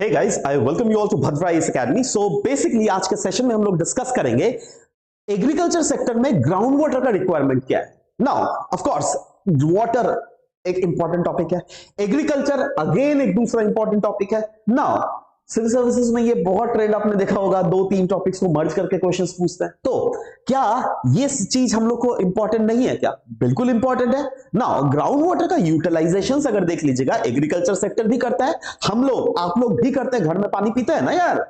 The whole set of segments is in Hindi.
Hey guys, I welcome you all to Bhadra IAS Academy. So basically आज के सेशन में हम लोग डिस्कस करेंगे एग्रीकल्चर सेक्टर में ग्राउंड वाटर का रिक्वायरमेंट क्या है. नाउ ऑफ कोर्स वाटर एक इंपॉर्टेंट टॉपिक है, एग्रीकल्चर अगेन एक दूसरा इंपॉर्टेंट टॉपिक है. नाउ सिविल सर्विसेज में ये बहुत ट्रेंड आपने देखा होगा, 2-3 टॉपिक्स को मर्ज करके क्वेश्चंस पूछते हैं. तो क्या ये चीज हम लोग को इंपॉर्टेंट नहीं है क्या? बिल्कुल इंपॉर्टेंट है. नाउ ग्राउंड वाटर का यूटिलाइजेशन अगर देख लीजिएगा, एग्रीकल्चर सेक्टर भी करता है, हम लोग आप लोग भी करते हैं, घर में पानी पीते हैं ना यार,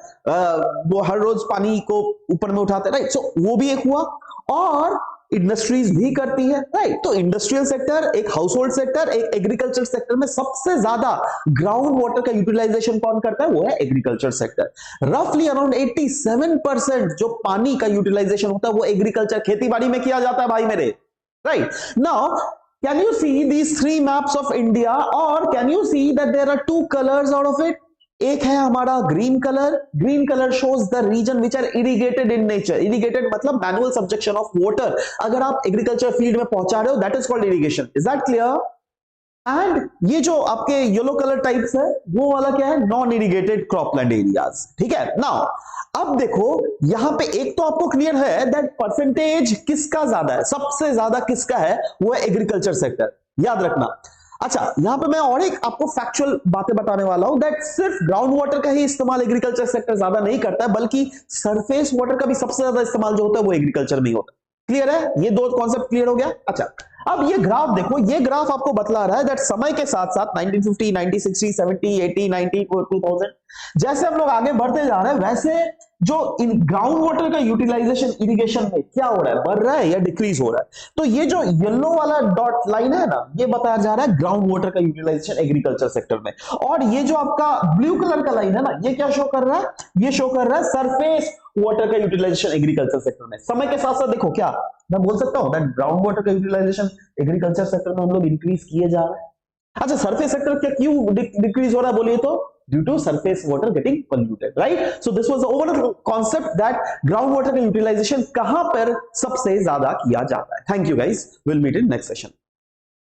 वो हर रोज पानी को ऊपर में उठाते हैं, राइट? सो वो भी एक हुआ, और इंडस्ट्रीज भी करती है, राइट? तो इंडस्ट्रियल सेक्टर, एक हाउस होल्ड सेक्टर, एक एग्रीकल्चर सेक्टर में सबसे ज्यादा ग्राउंड वाटर का यूटिलाइजेशन कौन करता है? वो है एग्रीकल्चर सेक्टर. रफली अराउंड 87% जो पानी का यूटिलाइजेशन होता है वो एग्रीकल्चर, खेतीबाड़ी में किया जाता है भाई मेरे, right? Now can you see these 3 maps of India, और can you see that there are 2 colors out of it? एक है हमारा green colour. Green colour shows the region which are irrigated in nature. Irrigated मतलब मैनुअल सब्जेक्शन ऑफ वाटर. अगर आप एग्रीकल्चर फील्ड में पहुंचा रहे हो, that is called irrigation. Is that clear? And ये जो आपके येलो कलर टाइप्स है, वो वाला क्या है? Non irrigated cropland areas. ठीक है. नाउ अब देखो यहां पे एक तो आपको क्लियर है दैट परसेंटेज किसका ज्यादा है, सबसे ज्यादा किसका है? वो है एग्रीकल्चर सेक्टर. याद रखना. अच्छा, यहां पे मैं और एक आपको फैक्चुअल बातें बताने वाला हूं दैट सिर्फ ग्राउंड वाटर का ही इस्तेमाल एग्रीकल्चर सेक्टर ज्यादा नहीं करता है, बल्कि सरफेस वाटर का भी सबसे ज्यादा इस्तेमाल जो होता है वो एग्रीकल्चर में ही होता है. क्लियर है? ये 2 कॉन्सेप्ट क्लियर हो गया. अच्छा, अब ये ग्राफ देखो, ये ग्राफ आपको बतला रहा है दैट समय के साथ साथ 1950, 1960, 70, 80, 90, 2000 जैसे हम लोग आगे बढ़ते जा रहे हैं, वैसे जो इन ग्राउंड वाटर का यूटिलाइजेशन इरिगेशन में क्या हो रहा है? बढ़ रहा है या डिक्रीज हो रहा है? तो ये जो येलो वाला डॉट लाइन है ना, ये बताया जा रहा है ग्राउंड वाटर का यूटिलाइजेशन एग्रीकल्चर सेक्टर में. और ये जो आपका ब्लू कलर का लाइन है ना, ये क्या शो कर रहा है? ये शो कर रहा है सरफेस वाटर का यूटिलाइजेशन एग्रीकल्चर सेक्टर में. समय के साथ साथ देखो, क्या मैं बोल सकता हूं दैट ग्राउंड वाटर का यूटिलाइजेशन एग्रीकल्चर सेक्टर में हम लोग इंक्रीज किए जा रहे हैं. अच्छा, सरफेस सेक्टर क्या क्यों डिक्रीज हो रहा है बोलिए तो? Due to surface water getting polluted, right? So this was the overall concept that groundwater का utilization कहां पर सबसे ज्यादा किया जाता है. Thank you guys. We'll meet in next session.